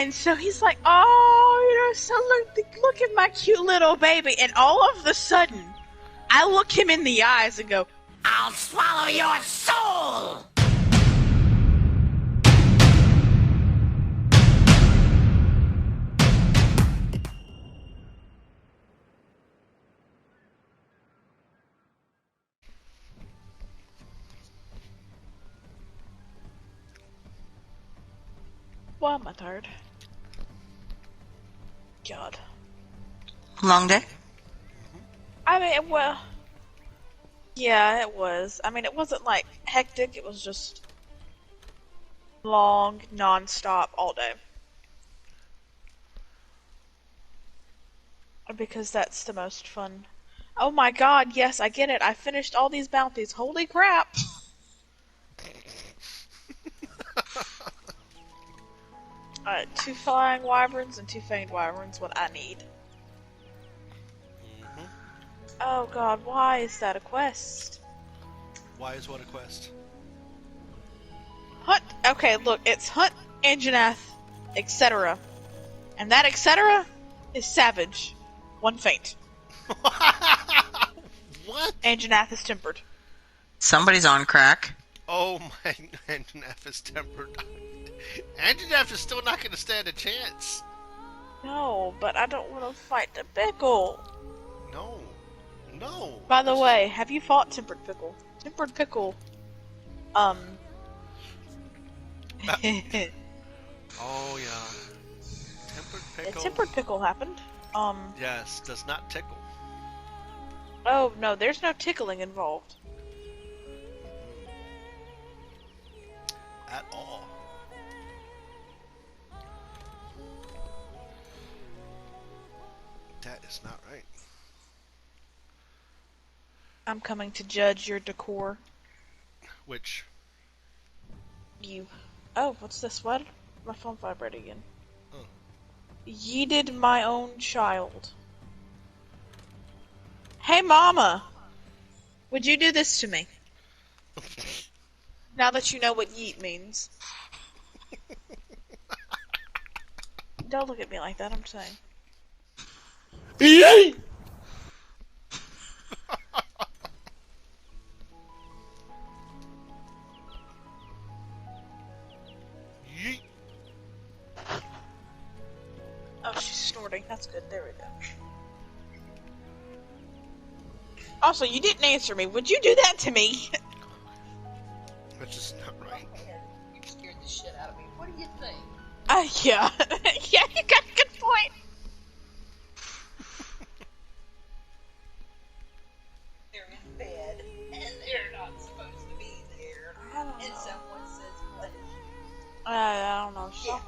And so he's like, oh, so look at my cute little baby. And all of a sudden, I look him in the eyes and go, I'll swallow your soul! Well, I'm tired. God. Long day? I mean, well, yeah, it was. I mean, it wasn't like hectic, it was just long, non-stop, all day. Because that's the most fun. Oh my god, yes, I get it. I finished all these bounties. Holy crap! 2 flying wyverns and 2 fanged wyverns, what I need. Oh god, why is that a quest? Why is what a quest? Hunt. Okay, look, it's hunt Anjanath, etc. And that etc. is savage. 1 faint. What? Anjanath is tempered. Somebody's on crack. Oh my, Anjanath is tempered. Anjanath is still not going to stand a chance. No, but I don't want to fight the pickle. No. No. By the way, have you fought Tempered Pickle? Tempered Pickle, Oh yeah. Tempered pickle. Tempered Pickle happened. Yes, does not tickle. Oh no, there's no tickling involved. At all. That is not right. I'm coming to judge your decor. Which? You. Oh, what's this? What? My phone vibrated again. Oh. Yeeted my own child. Hey, Mama! Would you do this to me? Now that you know what yeet means. Don't look at me like that, I'm saying. Yeet! Yeet! Oh, she's snorting. That's good. There we go. Also, you didn't answer me. Would you do that to me? That's just not right. You scared the shit out of me. What do you think? Yeah. Yeah, you got a good point. They're in bed, and they're not supposed to be there. And someone says, what? I don't know. Yeah.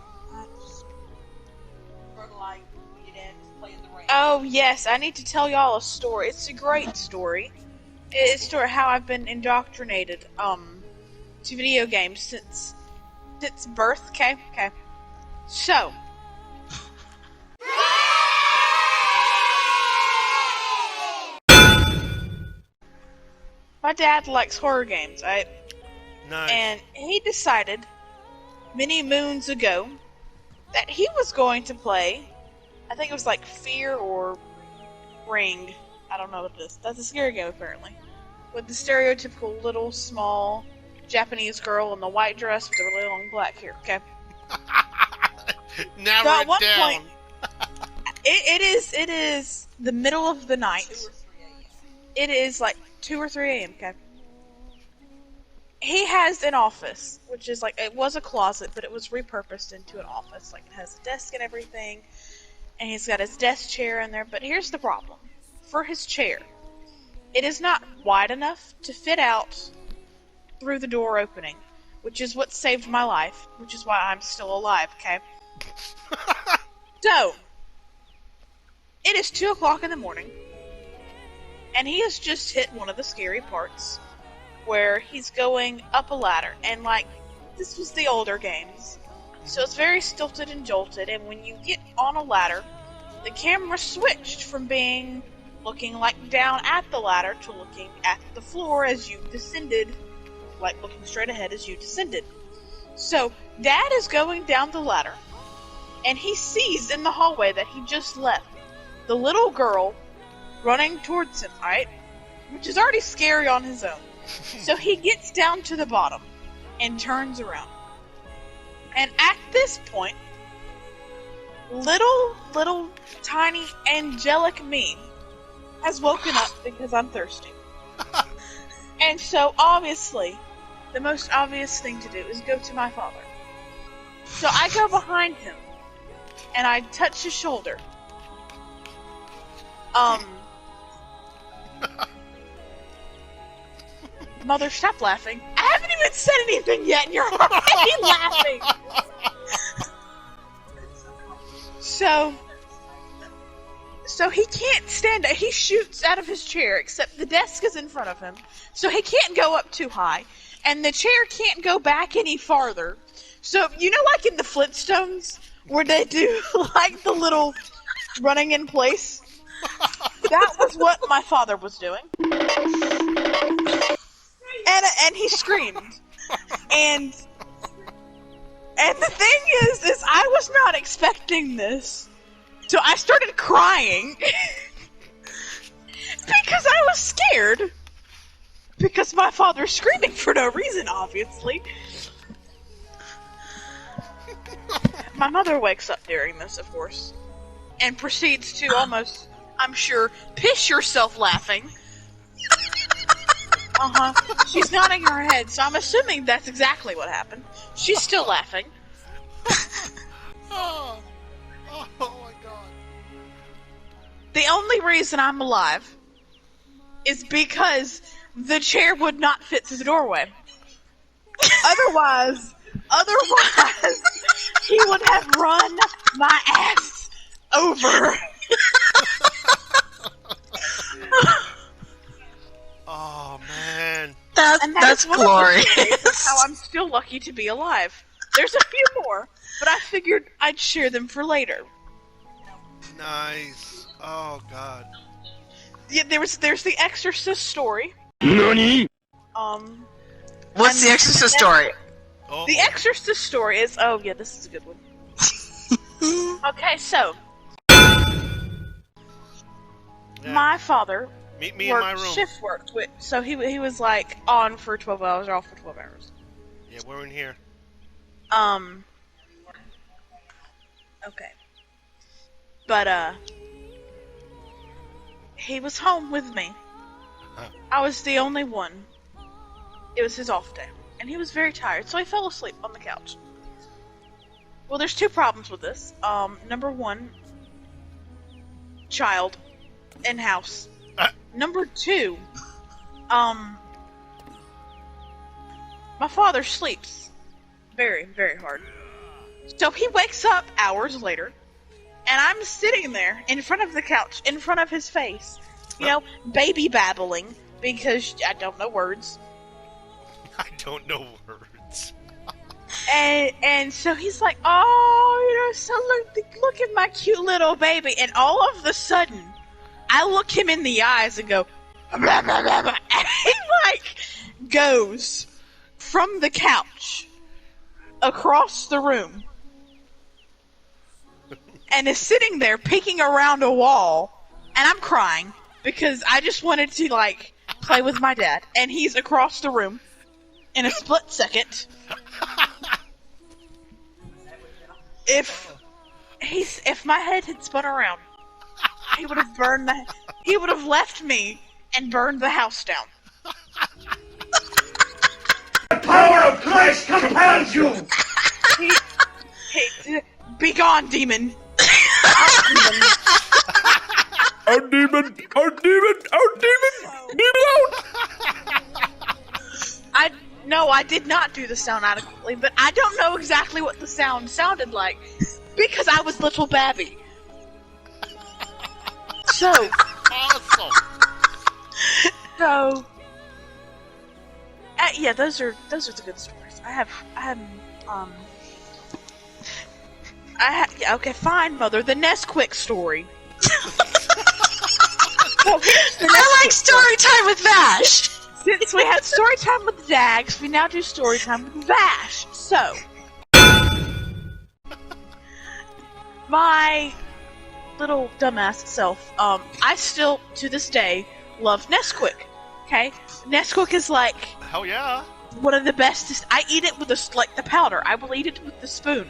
Or like, you didn't play in the rain. Oh, yes. I need to tell y'all a story. It's a great story. It's a story how I've been indoctrinated, to video games since birth, okay? Okay. So. My dad likes horror games, right? Nice. And he decided many moons ago that he was going to play, I think it was like Fear or Ring. I don't know what it is. That's a scary game, apparently. With the stereotypical little, small Japanese girl in the white dress with the really long black hair, okay? Narrow So at it one down. point, it is the middle of the night. 2 or 3 a.m. It is like 2 or 3 a.m., okay? He has an office, which is like, it was a closet, but it was repurposed into an office. Like, it has a desk and everything, and he's got his desk chair in there, but here's the problem. For his chair, it is not wide enough to fit out through the door opening, which is what saved my life, which is why I'm still alive, okay? So, it is 2 o'clock in the morning, and he has just hit one of the scary parts, where he's going up a ladder, and like, this was the older games, so it's very stilted and jolted, and when you get on a ladder, the camera switched from being looking like down at the ladder to looking at the floor as you descended, like looking straight ahead as you descended. So, Dad is going down the ladder, and he sees in the hallway that he just left the little girl running towards him, right? Which is already scary on his own. So he gets down to the bottom and turns around. And at this point, little tiny angelic me has woken up because I'm thirsty. And so obviously, the most obvious thing to do is go to my father. So I go behind him and I touch his shoulder. Mother, stop laughing. I haven't even said anything yet and you're already laughing. So he can't stand it. He shoots out of his chair, except the desk is in front of him. So he can't go up too high. And the chair can't go back any farther. So, you know like in the Flintstones, where they do like the little running in place? That was what my father was doing. And he screamed. And the thing is I was not expecting this. So I started crying. Because I was scared. Because my father's screaming for no reason, obviously. My mother wakes up during this, of course. And proceeds to almost, I'm sure, piss yourself laughing. She's nodding her head, so I'm assuming that's exactly what happened. She's still laughing. Oh my god. The only reason I'm alive is because the chair would not fit through the doorway. Otherwise, he would have run my ass over. Oh man. That's glorious. How I'm still lucky to be alive. There's a few more, but I figured I'd share them for later. Nice. Oh god. Yeah, there's the Exorcist story. NANI? What's the Exorcist story? Oh. The Exorcist story is... Oh, yeah, this is a good one. Okay, so... Yeah. My father Meet me in my worked room. shift work, so he was like on for 12 hours, off for 12 hours. Yeah, we're in here. Okay. But, he was home with me. I was the only one. It was his off day. And he was very tired, so he fell asleep on the couch. Well, there's two problems with this. Number one, child in house. Number two, my father sleeps very, very hard. So he wakes up hours later, and I'm sitting there in front of the couch, in front of his face, you know, baby babbling, because I don't know words. I don't know words. And so he's like, oh, you know, so look at my cute little baby. And all of a sudden, I look him in the eyes and go, blah, blah, blah, blah. And he like goes from the couch across the room and is sitting there peeking around a wall. And I'm crying because I just wanted to like play with my dad. And he's across the room in a split second. If my head had spun around, he would have left me and burned the house down. The power of Christ compels you! Be gone, demon. Out demon! Out demon! Out demon! Demon out! No, I did not do the sound adequately, but I don't know exactly what the sound sounded like because I was little Babby. So, Awesome. yeah, those are the good stories. Yeah, okay, fine, Mother. The NesQuik story. I like story time with Vash. Since we had story time with Daggz, we now do story time with Vash. So, my little dumbass self, I still, to this day, love NesQuik. Okay? NesQuik is like Hell yeah. one of the best. I eat it with the powder. I will eat it with the spoon.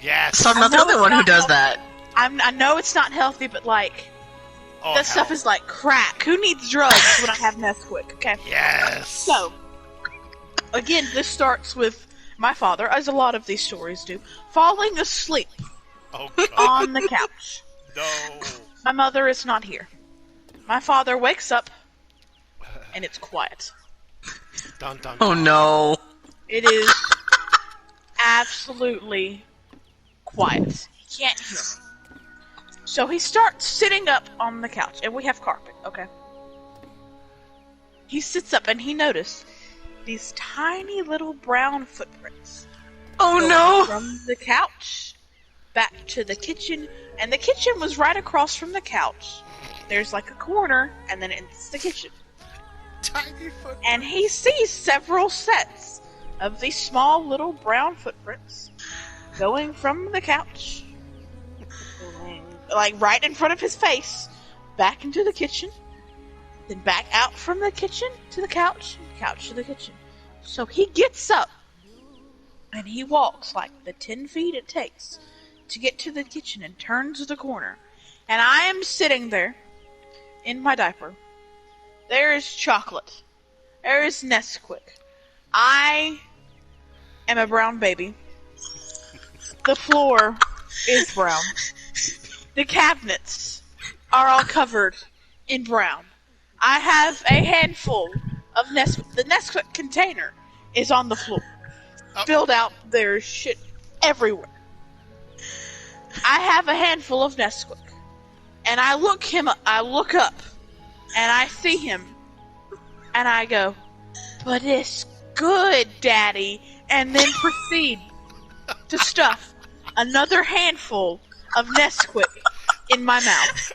Yes. So I'm not the only one who does that. I know it's not healthy, but like, that stuff is like crack. Who needs drugs when I have NesQuik? Okay? Yes. So, again, this starts with my father, as a lot of these stories do, falling asleep Oh, God. on the couch. No. My mother is not here. My father wakes up, and it's quiet. Dun, dun, Oh dun. no. It is absolutely quiet. He can't hear me. So he starts sitting up on the couch, and we have carpet, okay? He sits up, and he noticed these tiny little brown footprints. Oh going no. From the couch back to the kitchen, and the kitchen was right across from the couch. There's like a corner, and then it's the kitchen. Tiny foot. And he sees several sets of these small little brown footprints going from the couch, like right in front of his face, back into the kitchen, then back out from the kitchen to the couch, couch to the kitchen. So he gets up, and he walks like the 10 feet it takes to get to the kitchen and turns the corner. And I am sitting there in my diaper. There is chocolate. There is NesQuik. I am a brown baby. The floor is brown. The cabinets are all covered in brown. I have a handful of NesQuik. The NesQuik container is on the floor. Filled out. There's shit everywhere. I have a handful of NesQuik. And I look up, and I see him, and I go, "But it's good, Daddy," and then proceed to stuff another handful of NesQuik in my mouth.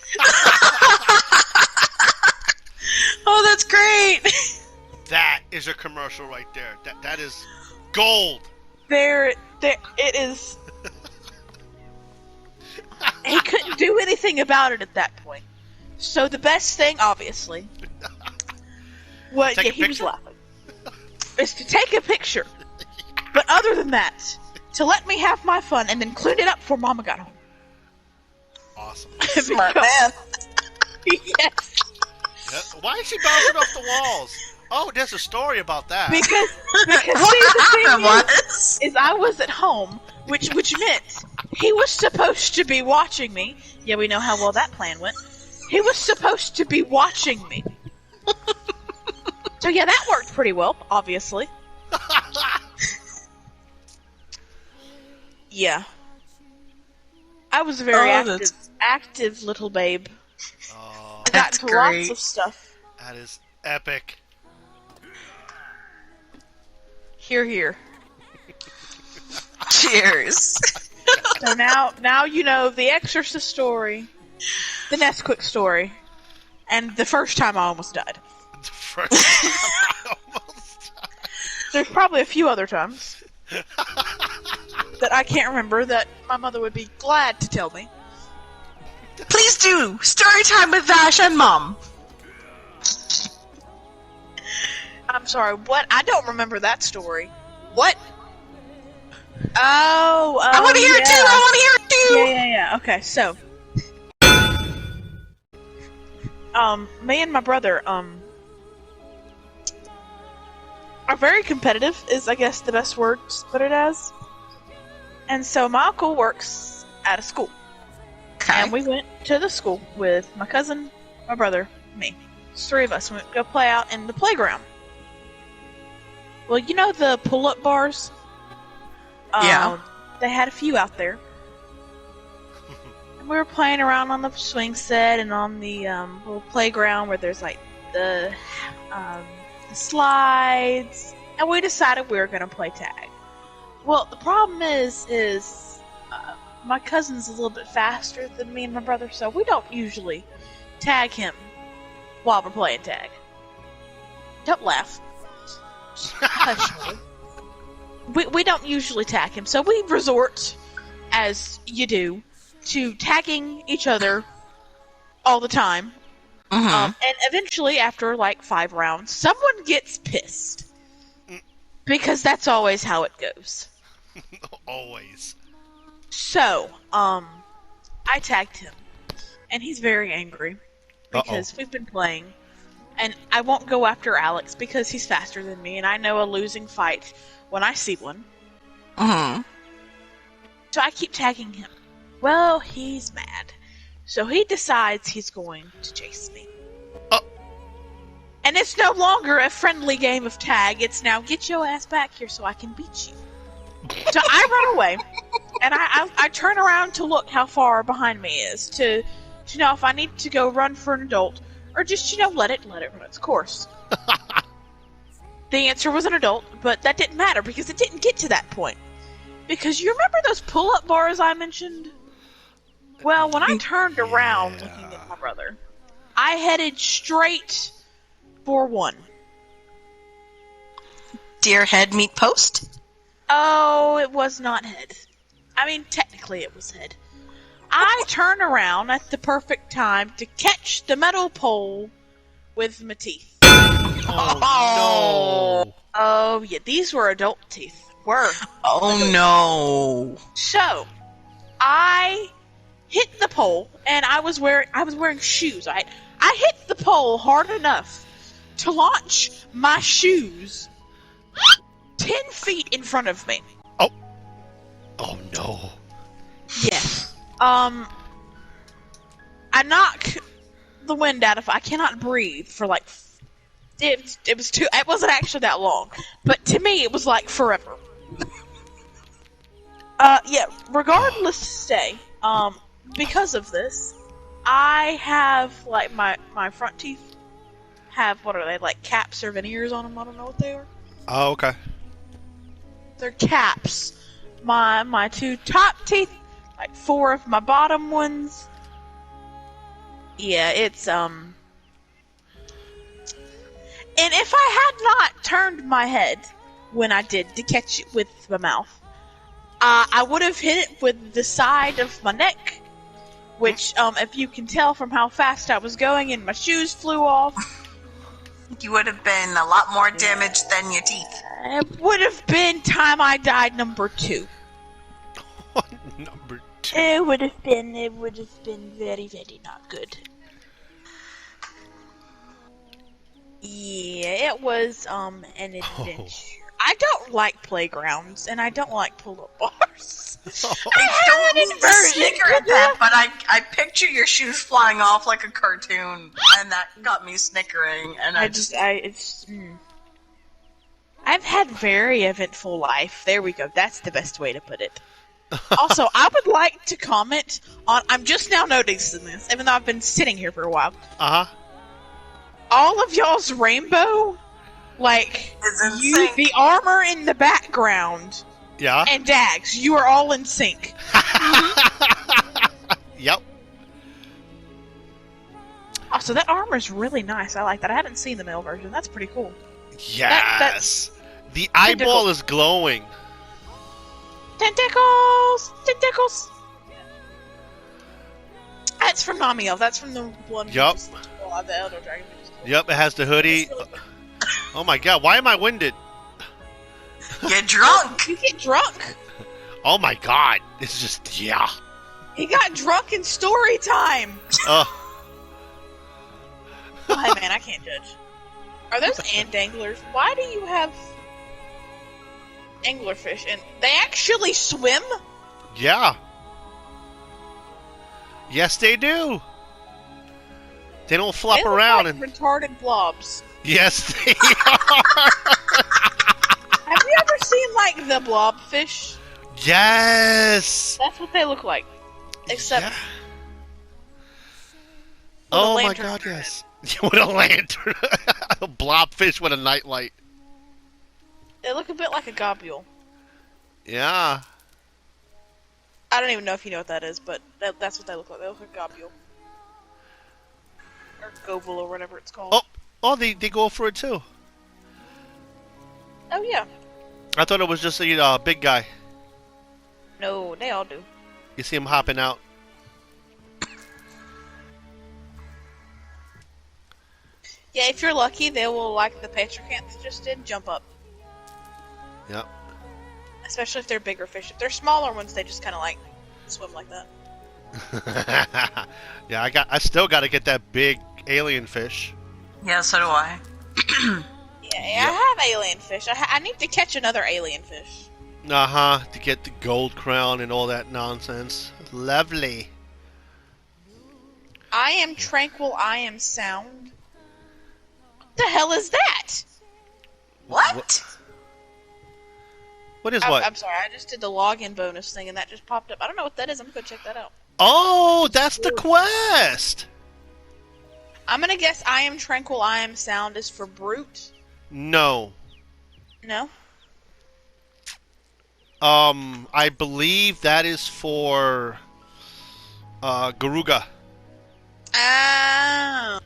Oh, that's great. That is a commercial right there. That is gold. There, it is. He couldn't do anything about it at that point. So the best thing, obviously, what Take a he was picture? laughing, is to take a picture. But other than that, to let me have my fun and then clean it up before Mama got home. Awesome. Smart man. Yes, Yeah. Why is she bouncing off the walls? Oh, there's a story about that. because see, the thing What? is I was at home, which meant he was supposed to be watching me. Yeah, we know how well that plan went. He was supposed to be watching me. So yeah, that worked pretty well, obviously. Yeah. I was a very active little babe. Oh, I got That's into lots great. of stuff. that is epic. Here, here. Cheers. So now you know the Exorcist story, the NesQuik story, and the first time I almost died. The first time I almost died. There's probably a few other times that I can't remember that my mother would be glad to tell me. Please do. Story time with Vash and Mom. I'm sorry, what? I don't remember that story. What? Oh, I want to hear it too. I want to hear it too. Yeah. Okay, so, me and my brother, are very competitive, is I guess the best word to put it as. And so my uncle works at a school. Okay. And we went to the school with my cousin, my brother, me. It's three of us. We went to go play out in the playground. Well, you know the pull-up bars? Yeah. They had a few out there. And we were playing around on the swing set and on the little playground where there's like the slides. And we decided we were going to play tag. Well, the problem is my cousin's a little bit faster than me and my brother, so we don't usually tag him while we're playing tag. Don't laugh. Hush. We don't usually tag him, so we resort, as you do, to tagging each other all the time. And eventually, after like 5 rounds, someone gets pissed. Because that's always how it goes. Always. So, I tagged him. And he's very angry. Because we've been playing. And I won't go after Alex because he's faster than me. And I know a losing fight when I see one. So I keep tagging him. Well, he's mad. So he decides he's going to chase me. And it's no longer a friendly game of tag. It's now, get your ass back here so I can beat you. So I run away. And I turn around to look how far behind me is. To know if I need to go run for an adult. Or just, let it run its course. The answer was an adult. But that didn't matter because it didn't get to that point. Because you remember those pull-up bars I mentioned? Well, when I turned around looking at my brother, I headed straight for one. Dear head meet post? Oh, it was not head. I mean, technically it was head. I turn around at the perfect time to catch the metal pole with my teeth. Oh, no. Oh, yeah, these were adult teeth. Oh, no. So, I hit the pole, and I was wearing shoes. I hit the pole hard enough to launch my shoes 10 feet in front of me. Oh no. Yes. I knock the wind out of. I cannot breathe for like. It was too. It wasn't actually that long, but to me it was like forever. Yeah. Regardless, stay. Because of this, I have like my front teeth have, what are they, like caps or veneers on them? I don't know what they are. Oh, okay. They're caps. My 2 top teeth, like 4 of my bottom ones. Yeah, it's And if I had not turned my head when I did to catch it with my mouth, I would have hit it with the side of my neck, which, if you can tell from how fast I was going and my shoes flew off, You would have been a lot more damaged than your teeth. it would have been time I died number 2. Number 2. It would have been very, very not good. Yeah, it was, an adventure. I don't like playgrounds, and I don't like pull-up bars. I don't mean to snicker at that, but I picture your shoes flying off like a cartoon, and that got me snickering, and I've had very eventful life. There we go. That's the best way to put it. Also, I would like to comment on, I'm just now noticing this, even though I've been sitting here for a while. All of y'all's rainbow, like, the armor in the background, Yeah. and Daggz, you are all in sync. Yep. Also, that armor is really nice. I like that. I haven't seen the male version. That's pretty cool. Yes. The eyeball is glowing. Tentacles! Tentacles! That's from Namiel. That's from the one. Yup. The Elder Dragon. Yep, it has the hoodie. Oh my god, why am I winded? You're drunk! You get drunk! Oh my god, it's just, yeah. He got drunk in story time! Oh man, I can't judge. Are those ant anglers? Why do you have anglerfish? And they actually swim? Yeah. Yes, they do. They don't flop They look around like and retarded blobs. yes, they are. Have you ever seen like the blobfish? Yes. That's what they look like. Except Yeah. with a Oh my lantern god, under it. yes. With a lantern. A blobfish with a nightlight. They look a bit like a gobule. Yeah. I don't even know if you know what that is, but that's what they look like. They look like a gobule. Or gobule or whatever it's called. Oh, they go for it too. Oh yeah. I thought it was just a big guy. No, they all do. You see him hopping out. Yeah, if you're lucky, they will, like the petrocants just did, jump up. Yep. Especially if they're bigger fish. If they're smaller ones, they just kind of like swim like that. Yeah, I still got to get that big alien fish. Yeah, so do I. Yeah, I have alien fish. I need to catch another alien fish. To get the gold crown and all that nonsense. Lovely. I am tranquil, I am sound. What the hell is that? What? What is what? I'm sorry, I just did the login bonus thing and that just popped up. I don't know what that is. I'm gonna go check that out. Oh, that's the quest! I'm gonna guess I am tranquil, I am sound is for brute. No. No? I believe that is for Garuga. Ah.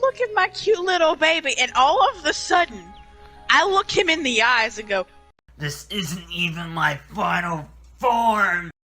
Look at my cute little baby, and all of a sudden, I look him in the eyes and go, This isn't even my final form!